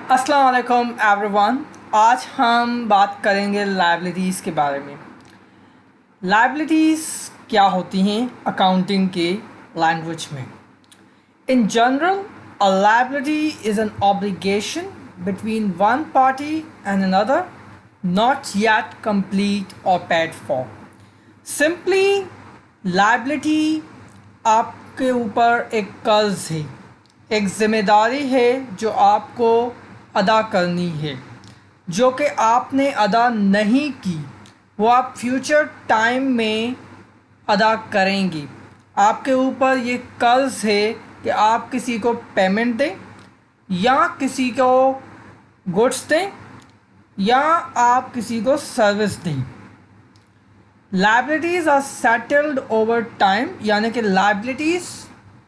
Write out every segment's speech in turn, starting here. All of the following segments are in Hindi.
अस्सलाम वालेकुम एवरीवन। आज हम बात करेंगे लायबिलिटीज़ के बारे में। लायबिलिटीज़ क्या होती हैं अकाउंटिंग के लैंग्वेज में? In general, a liability is an obligation between one party and another not yet complete और पेड फॉर। सिंपली लायबिलिटी आपके ऊपर एक कर्ज है, एक ज़िम्मेदारी है जो आपको अदा करनी है, जो कि आपने अदा नहीं की वो आप फ्यूचर टाइम में अदा करेंगी। आपके ऊपर ये कर्ज है कि आप किसी को पेमेंट दें या किसी को गुड्स दें या आप किसी को सर्विस दें। Liabilities are settled over time, यानी कि लायबिलिटीज़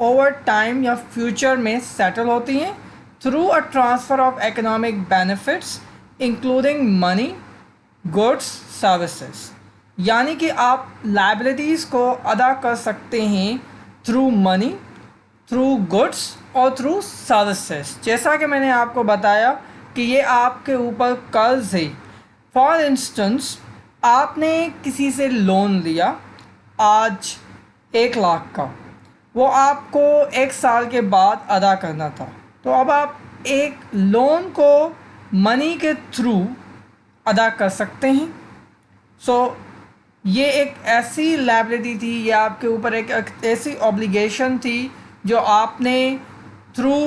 ओवर टाइम या फ्यूचर में सेटल होती हैं through a transfer of economic benefits including money, goods, services. यानी कि आप लायबिलिटीज़ को अदा कर सकते हैं थ्रू मनी, थ्रू गुड्स और थ्रू सर्विसेज। जैसा कि मैंने आपको बताया कि ये आपके ऊपर कर्ज है। फॉर इंस्टेंस, आपने किसी से लोन लिया आज 1 लाख का, वो आपको 1 साल के बाद अदा करना था। तो अब आप एक लोन को मनी के थ्रू अदा कर सकते हैं। ये एक ऐसी लायबिलिटी थी, ये आपके ऊपर एक ऐसी ऑब्लिगेशन थी जो आपने थ्रू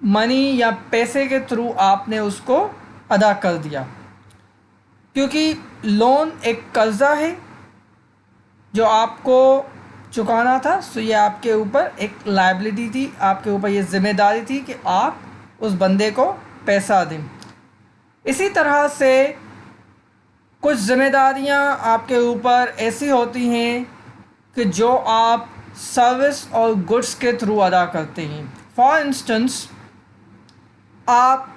मनी या पैसे के थ्रू आपने उसको अदा कर दिया, क्योंकि लोन एक कर्जा है जो आपको चुकाना था। ये आपके ऊपर एक लायबिलिटी थी, आपके ऊपर ये ज़िम्मेदारी थी कि आप उस बंदे को पैसा दें। इसी तरह से कुछ ज़िम्मेदारियां आपके ऊपर ऐसी होती हैं कि जो आप सर्विस और गुड्स के थ्रू अदा करते हैं। फॉर इंस्टेंस, आप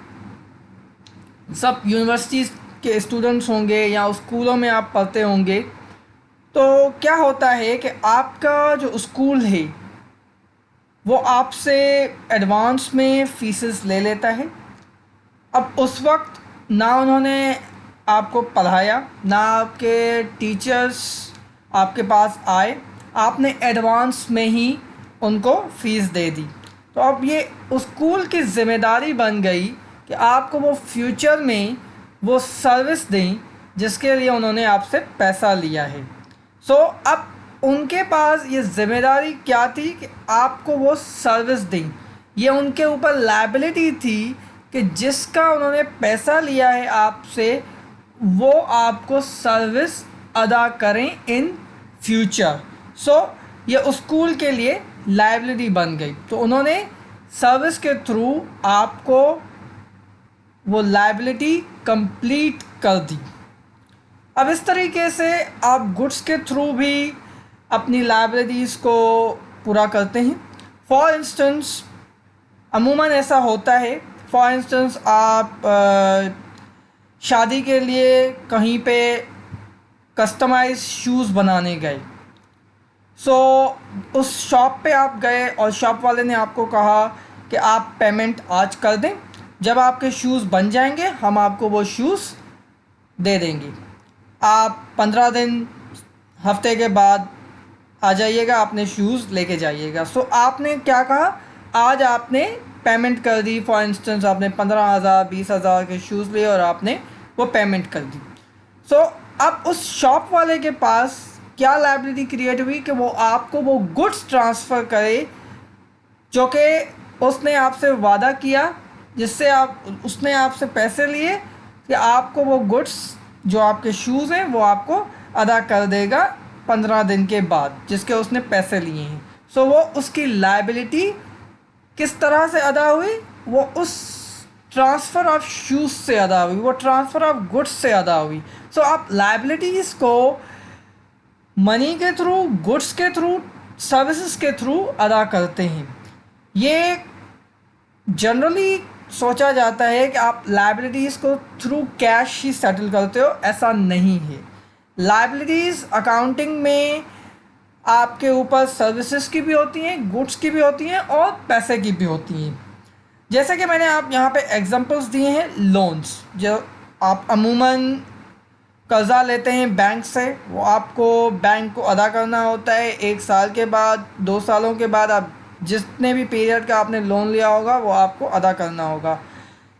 सब यूनिवर्सिटीज़ के स्टूडेंट्स होंगे या स्कूलों में आप पढ़ते होंगे, तो क्या होता है कि आपका जो स्कूल है वो आपसे एडवांस में फ़ीसेस ले लेता है। अब उस वक्त ना उन्होंने आपको पढ़ाया, ना आपके टीचर्स आपके पास आए, आपने एडवांस में ही उनको फ़ीस दे दी। तो अब ये स्कूल की ज़िम्मेदारी बन गई कि आपको वो फ्यूचर में वो सर्विस दें जिसके लिए उन्होंने आपसे पैसा लिया है। अब उनके पास ये ज़िम्मेदारी क्या थी कि आपको वो सर्विस दें। ये उनके ऊपर लायबिलिटी थी कि जिसका उन्होंने पैसा लिया है आपसे, वो आपको सर्विस अदा करें इन फ्यूचर। ये स्कूल के लिए लायबिलिटी बन गई, तो उन्होंने सर्विस के थ्रू आपको वो लायबिलिटी कंप्लीट कर दी। अब इस तरीके से आप गुड्स के थ्रू भी अपनी लायबिलिटीज़ को पूरा करते हैं। फॉर इंस्टेंस, अमूमन ऐसा होता है, फॉर इंस्टेंस आप शादी के लिए कहीं पे कस्टमाइज शूज़ बनाने गए। उस शॉप पे आप गए और शॉप वाले ने आपको कहा कि आप पेमेंट आज कर दें, जब आपके शूज़ बन जाएंगे हम आपको वो शूज़ दे देंगे। आप 15 दिन हफ्ते के बाद आ जाइएगा, अपने शूज़ लेके जाइएगा। आपने क्या कहा, आज आपने पेमेंट कर दी। फॉर इंस्टेंस, आपने 15,000 20,000 के शूज़ लिए और आपने वो पेमेंट कर दी। अब उस शॉप वाले के पास क्या लायबिलिटी क्रिएट हुई कि वो आपको वो गुड्स ट्रांसफ़र करे जो कि उसने आपसे वादा किया, जिससे उसने आपसे पैसे लिए कि आपको वो गुड्स जो आपके शूज़ हैं वो आपको अदा कर देगा 15 दिन के बाद, जिसके उसने पैसे लिए हैं। वो उसकी लायबिलिटी किस तरह से अदा हुई? वो उस ट्रांसफ़र ऑफ शूज़ से अदा हुई, वो ट्रांसफ़र ऑफ गुड्स से अदा हुई। आप लायबिलिटीज़ को मनी के थ्रू, गुड्स के थ्रू, सर्विसेज के थ्रू अदा करते हैं। ये जनरली सोचा जाता है कि आप लायबिलिटीज़ को थ्रू कैश ही सेटल करते हो, ऐसा नहीं है। लायबिलिटीज़ अकाउंटिंग में आपके ऊपर सर्विसेज की भी होती हैं, गुड्स की भी होती हैं और पैसे की भी होती हैं। जैसे कि मैंने आप यहाँ पे एग्जांपल्स दिए हैं लोन्स, जो आप अमूमन कर्ज़ा लेते हैं बैंक से, वो आपको बैंक को अदा करना होता है 1 साल के बाद, 2 सालों के बाद। आप जितने भी पीरियड का आपने लोन लिया होगा वो आपको अदा करना होगा।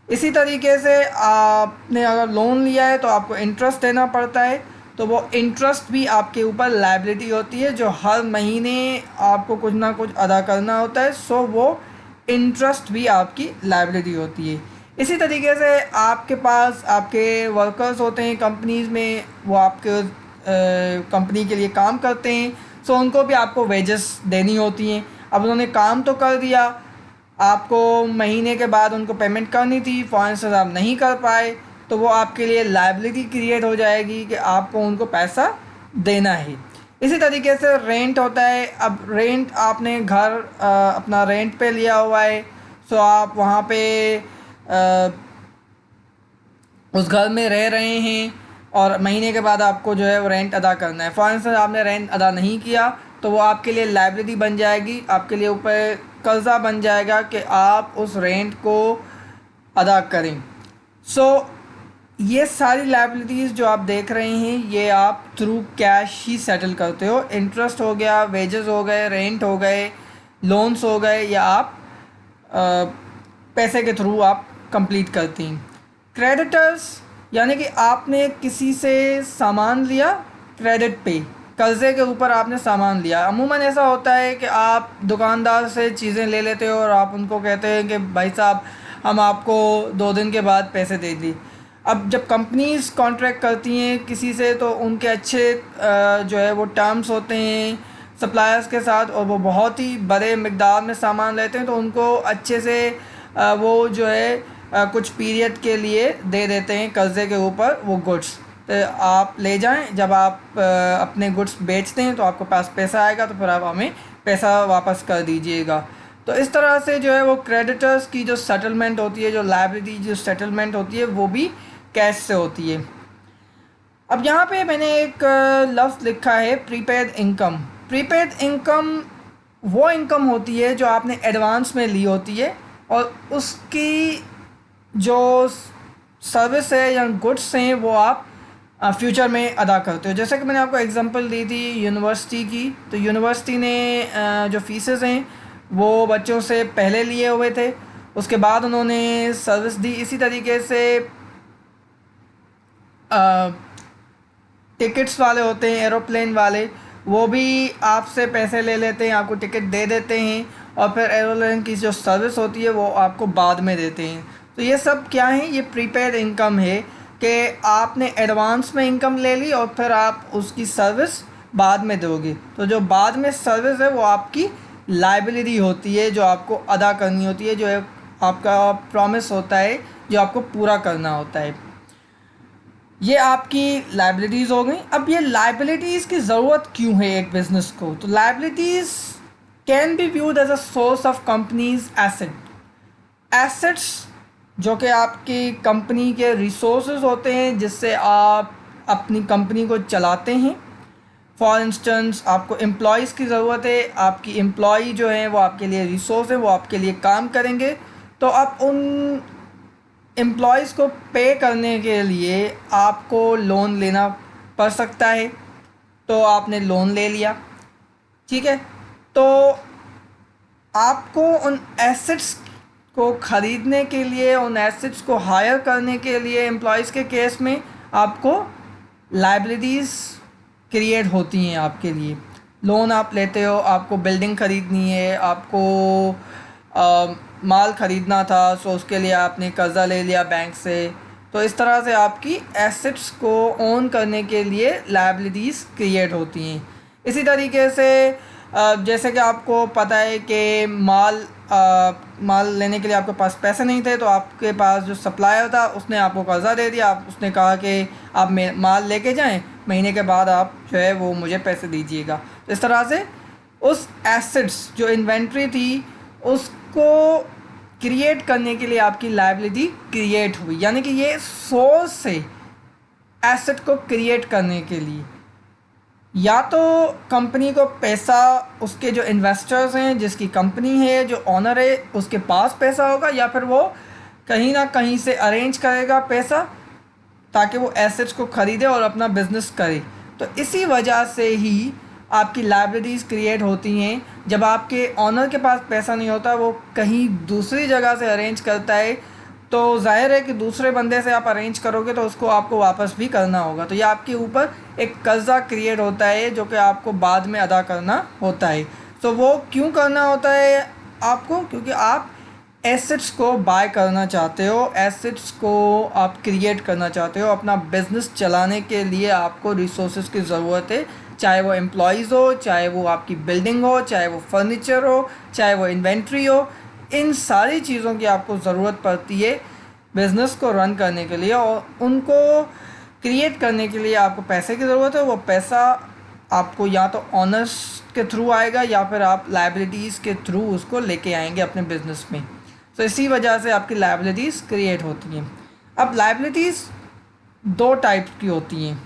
इसी तरीके से आपने अगर लोन लिया है तो आपको इंटरेस्ट देना पड़ता है, तो वो इंटरेस्ट भी आपके ऊपर लायबिलिटी होती है, जो हर महीने आपको कुछ ना कुछ अदा करना होता है। सो वो इंटरेस्ट भी आपकी लायबिलिटी होती है। इसी तरीके से आपके पास आपके वर्कर्स होते हैं कंपनीज़ में, वो आपके कंपनी के लिए काम करते हैं, सो उनको भी आपको वेजेस देनी होती हैं। अब उन्होंने काम तो कर दिया, आपको महीने के बाद उनको पेमेंट करनी थी, फॉर इंस्टेंस आप नहीं कर पाए, तो वो आपके लिए लायबिलिटी क्रिएट हो जाएगी कि आपको उनको पैसा देना है। इसी तरीके से रेंट होता है। अब रेंट, आपने घर अपना रेंट पे लिया हुआ है, सो आप वहाँ पे उस घर में रह रहे हैं और महीने के बाद आपको जो है वो रेंट अदा करना है। फॉर इंस्टेंस आपने रेंट अदा नहीं किया तो वो आपके लिए लायबिलिटी बन जाएगी, आपके लिए ऊपर कर्ज़ा बन जाएगा कि आप उस रेंट को अदा करें। सो ये सारी लायबिलिटीज़ जो आप देख रहे हैं ये आप थ्रू कैश ही सेटल करते हो। इंटरेस्ट हो गया, वेजेस हो गए, रेंट हो गए, लोन्स हो गए, या आप पैसे के थ्रू आप कंप्लीट करती हैं। क्रेडिटर्स यानी कि आपने किसी से सामान लिया क्रेडिट पे, कर्ज़े के ऊपर आपने सामान लिया। अमूमन ऐसा होता है कि आप दुकानदार से चीज़ें ले लेते हो और आप उनको कहते हैं कि भाई साहब हम आपको 2 दिन के बाद पैसे दे दी। अब जब कंपनीज़ कॉन्ट्रैक्ट करती हैं किसी से तो उनके अच्छे जो है वो टर्म्स होते हैं सप्लायर्स के साथ, और वो बहुत ही बड़े मिकदार में सामान लेते हैं, तो उनको अच्छे से वो जो है कुछ पीरियड के लिए दे देते हैं कर्ज़े के ऊपर वो गुड्स। तो आप ले जाएं, जब आप अपने गुड्स बेचते हैं तो आपके पास पैसा आएगा, तो फिर आप हमें पैसा वापस कर दीजिएगा। तो इस तरह से जो है वो क्रेडिटर्स की जो सेटलमेंट होती है, जो लायबिलिटी जो सेटलमेंट होती है, वो भी कैश से होती है। अब यहाँ पे मैंने एक लफ्ज़ लिखा है प्रीपेड इनकम। प्रीपेड इनकम वो इनकम होती है जो आपने एडवांस में ली होती है और उसकी जो सर्विस है या गुड्स हैं वो आप फ्यूचर में अदा करते हो। जैसे कि मैंने आपको एग्जांपल दी थी यूनिवर्सिटी की, तो यूनिवर्सिटी ने जो फीसेस हैं वो बच्चों से पहले लिए हुए थे, उसके बाद उन्होंने सर्विस दी। इसी तरीके से टिकट्स वाले होते हैं, एरोप्लेन वाले, वो भी आपसे पैसे ले लेते हैं, आपको टिकट दे देते हैं और फिर एरोप्लेन की जो सर्विस होती है वो आपको बाद में देते हैं। तो ये सब क्या है, ये प्रीपेड इनकम है कि आपने एडवांस में इनकम ले ली और फिर आप उसकी सर्विस बाद में दोगे। तो जो बाद में सर्विस है वो आपकी लायबिलिटी होती है, जो आपको अदा करनी होती है, जो आपका प्रॉमिस होता है, जो आपको पूरा करना होता है। ये आपकी लायबिलिटीज़ हो गई। अब ये लायबिलिटीज़ की ज़रूरत क्यों है एक बिज़नेस को? तो liabilities can be viewed as a source of companies assets जो कि आपकी कंपनी के रिसोर्सेज होते हैं जिससे आप अपनी कंपनी को चलाते हैं। फॉर इंस्टेंस आपको एम्प्लॉयज़ की ज़रूरत है, आपकी एम्प्लॉई जो है वो आपके लिए रिसोर्स है, वो आपके लिए काम करेंगे, तो आप उन एम्प्लॉयज़ को पे करने के लिए आपको लोन लेना पड़ सकता है। तो आपने लोन ले लिया, ठीक है, तो आपको उन एसेट्स को ख़रीदने के लिए, उन एसेट्स को हायर करने के लिए एम्प्लॉयज़ के केस में आपको लायबिलिटीज़ क्रिएट होती हैं आपके लिए। लोन आप लेते हो, आपको बिल्डिंग ख़रीदनी है, आपको माल ख़रीदना था, सो उसके लिए आपने कर्ज़ा ले लिया बैंक से। तो इस तरह से आपकी एसेट्स को ओन करने के लिए लायबिलिटीज़ क्रिएट होती हैं। इसी तरीके से जैसे कि आपको पता है कि माल लेने के लिए आपके पास पैसे नहीं थे, तो आपके पास जो सप्लायर था उसने आपको कर्ज़ा दे दिया। उसने कहा कि आप माल लेके जाएं, महीने के बाद आप जो है वो मुझे पैसे दीजिएगा। तो इस तरह से उस एसेट्स जो इन्वेंट्री थी उसको क्रिएट करने के लिए आपकी लायबिलिटी क्रिएट हुई, यानी कि ये सोर्स है एसेट को क्रिएट करने के लिए। या तो कंपनी को पैसा, उसके जो इन्वेस्टर्स हैं, जिसकी कंपनी है, जो ऑनर है, उसके पास पैसा होगा, या फिर वो कहीं ना कहीं से अरेंज करेगा पैसा ताकि वो एसेट्स को ख़रीदे और अपना बिजनेस करे। तो इसी वजह से ही आपकी लाइबिलिटीज़ क्रिएट होती हैं। जब आपके ऑनर के पास पैसा नहीं होता, वो कहीं दूसरी जगह से अरेंज करता है, तो जाहिर है कि दूसरे बंदे से आप अरेंज करोगे तो उसको आपको वापस भी करना होगा। तो ये आपके ऊपर एक कर्ज़ा क्रिएट होता है जो कि आपको बाद में अदा करना होता है। तो वो क्यों करना होता है आपको? क्योंकि आप एसेट्स को बाय करना चाहते हो, एसेट्स को आप क्रिएट करना चाहते हो। अपना बिजनेस चलाने के लिए आपको रिसोर्सेज की ज़रूरत है, चाहे वो एम्प्लॉयज़ हो, चाहे वो आपकी बिल्डिंग हो, चाहे वो फर्नीचर हो, चाहे वो इन्वेंट्री हो। इन सारी चीज़ों की आपको ज़रूरत पड़ती है बिज़नेस को रन करने के लिए, और उनको क्रिएट करने के लिए आपको पैसे की ज़रूरत है। वो पैसा आपको या तो ऑनर्स के थ्रू आएगा या फिर आप लाइबिलिटीज़ के थ्रू उसको लेके आएंगे अपने बिजनेस में। तो इसी वजह से आपकी लाइबिलिटीज़ क्रिएट होती हैं। अब लाइबिलिटीज़ दो टाइप की होती हैं,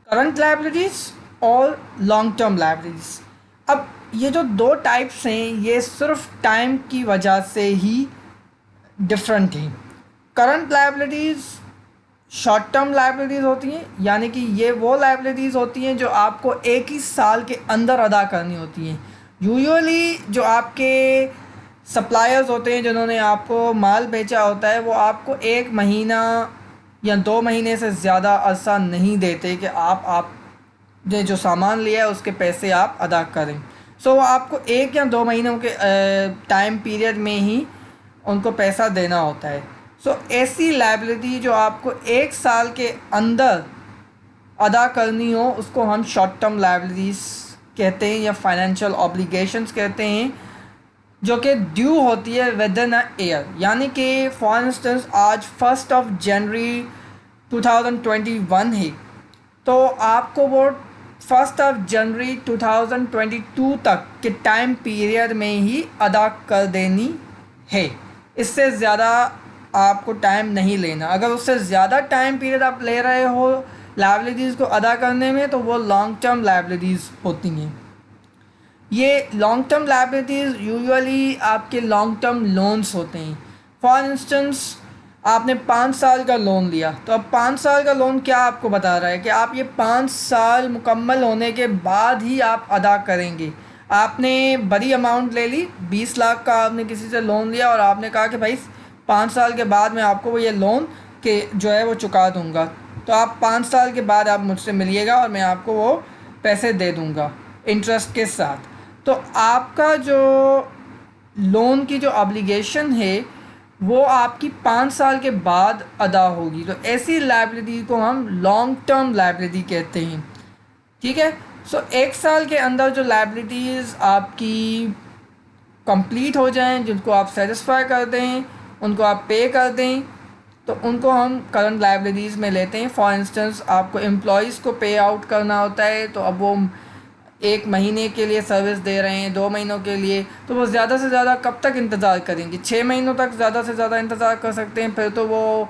करंट लाइबिलिटीज़ और लॉन्ग टर्म लाइबिलिटीज़। अब ये जो दो टाइप्स हैं, ये सिर्फ टाइम की वजह से ही डिफरेंट हैं। Current liabilities short term liabilities होती हैं, यानी कि ये वो लाइबिलिटीज़ होती हैं जो आपको एक ही साल के अंदर अदा करनी होती हैं। यूजुअली जो आपके सप्लायर्स होते हैं, जिन्होंने आपको माल बेचा होता है, वो आपको 1 महीना या 2 महीने से ज़्यादा अरसा नहीं देते कि आप ने जो सामान लिया है उसके पैसे आप अदा करें। सो आपको 1 या 2 महीनों के टाइम पीरियड में ही उनको पैसा देना होता है। सो ऐसी लाइबिलिटी जो आपको 1 साल के अंदर अदा करनी हो, उसको हम शॉर्ट टर्म लाइबिलिटीज़ कहते हैं या फाइनेंशियल ऑब्लिगेशंस कहते हैं, जो कि ड्यू होती है विद इन अ ईयर। यानी कि फॉर इंस्टेंस आज 1 जनवरी 2021 है, तो आपको वो 1 जनवरी 2022 तक के टाइम पीरियड में ही अदा कर देनी है। इससे ज़्यादा आपको टाइम नहीं लेना। अगर उससे ज़्यादा टाइम पीरियड आप ले रहे हो लाइबिलिटीज़ को अदा करने में, तो वो लॉन्ग टर्म लाइबिलिटीज़ होती हैं। ये लॉन्ग टर्म लाइबिलिटीज़ यूजुअली आपके लॉन्ग टर्म लोन्स होते हैं। फॉर इंस्टेंस आपने 5 साल का लोन लिया, तो अब 5 साल का लोन क्या आपको बता रहा है कि आप ये 5 साल मुकम्मल होने के बाद ही आप अदा करेंगे। आपने बड़ी अमाउंट ले ली, 20 लाख का आपने किसी से लोन लिया और आपने कहा कि भाई 5 साल के बाद मैं आपको वो ये लोन के जो है वो चुका दूंगा। तो आप 5 साल के बाद आप मुझसे मिलिएगा और मैं आपको वो पैसे दे दूंगा इंटरेस्ट के साथ। तो आपका जो लोन की जो ऑब्लिगेशन है वो आपकी 5 साल के बाद अदा होगी। तो ऐसी लाइबिलिटी को हम लॉन्ग टर्म लाइबिलिटी कहते हैं। ठीक है। सो 1 साल के अंदर जो लाइबिलिटीज़ आपकी कंप्लीट हो जाएं, जिनको आप सेटिस्फाई कर दें, उनको आप पे कर दें, तो उनको हम करंट लाइबिलिटीज़ में लेते हैं। फॉर इंस्टेंस आपको एम्प्लॉयज़ को पे आउट करना होता है, तो अब वो 1 महीने के लिए सर्विस दे रहे हैं, 2 महीनों के लिए, तो वो ज़्यादा से ज़्यादा कब तक इंतज़ार करेंगे? 6 महीनों तक ज़्यादा से ज़्यादा इंतज़ार कर सकते हैं। फिर तो वो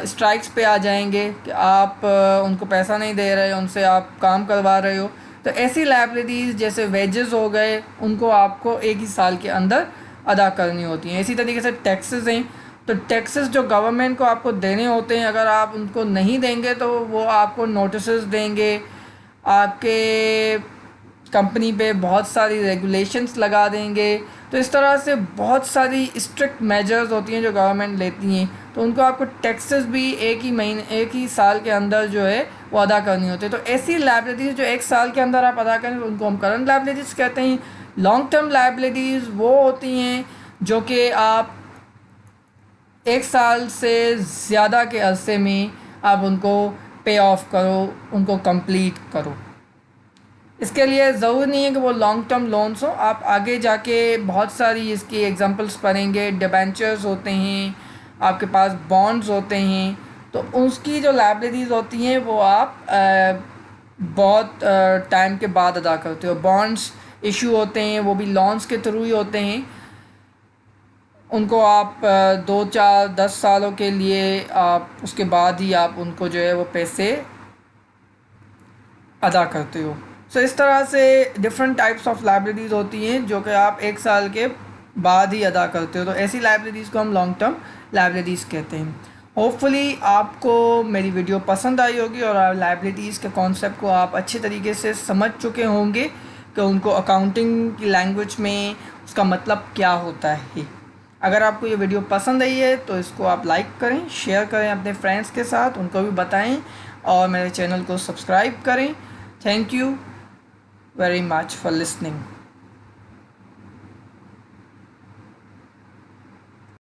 स्ट्राइक्स पे आ जाएंगे कि आप उनको पैसा नहीं दे रहे, उनसे आप काम करवा रहे हो। तो ऐसी लाइबिलिटीज़ जैसे वेजेस हो गए, उनको आपको एक ही साल के अंदर अदा करनी होती हैं। इसी तरीके से टैक्सेस हैं, तो टैक्सेस जो गवर्नमेंट को आपको देने होते हैं, अगर आप उनको नहीं देंगे तो वो आपको नोटिस देंगे, आपके कंपनी पे बहुत सारी रेगुलेशंस लगा देंगे। तो इस तरह से बहुत सारी स्ट्रिक्ट मेजर्स होती हैं जो गवर्नमेंट लेती हैं, तो उनको आपको टैक्सेस भी एक ही साल के अंदर जो है वो अदा करनी होती है। तो ऐसी लाइबिलिटीज़ जो 1 साल के अंदर आप अदा करें, उनको हम करंट लाइबिलिटीज़ कहते हैं। लॉन्ग टर्म लाइबिलिटीज़ वो होती हैं जो कि आप 1 साल से ज़्यादा के अरसे में आप उनको पे ऑफ करो, उनको कंप्लीट करो। इसके लिए ज़रूरी नहीं है कि वो लॉन्ग टर्म लोन्स हो। आप आगे जाके बहुत सारी इसकी एग्जांपल्स पढ़ेंगे। डिबेंचर्स होते हैं, आपके पास बॉन्ड्स होते हैं, तो उसकी जो लाइबिलिटीज़ होती हैं वो आप बहुत टाइम के बाद अदा करते हो। बॉन्ड्स इशू होते हैं, वो भी लोन्स के थ्रू ही होते हैं। उनको आप 2, 4, 10 सालों के लिए आप उसके बाद ही आप उनको जो है वो पैसे अदा करते हो। सो इस तरह से डिफरेंट टाइप्स ऑफ लाइबिलिटीज़ होती हैं जो कि आप 1 साल के बाद ही अदा करते हो, तो ऐसी लाइबिलिटीज़ को हम लॉन्ग टर्म लाइबिलिटीज़ कहते हैं। होपफुली आपको मेरी वीडियो पसंद आई होगी और लाइबिलिटीज़ के कॉन्सेप्ट को आप अच्छे तरीके से समझ चुके होंगे कि उनको अकाउंटिंग की लैंग्वेज में उसका मतलब क्या होता है। अगर आपको ये वीडियो पसंद आई है तो इसको आप लाइक करें, शेयर करें अपने फ्रेंड्स के साथ, उनको भी बताएं और मेरे चैनल को सब्सक्राइब करें। Thank you very much for listening.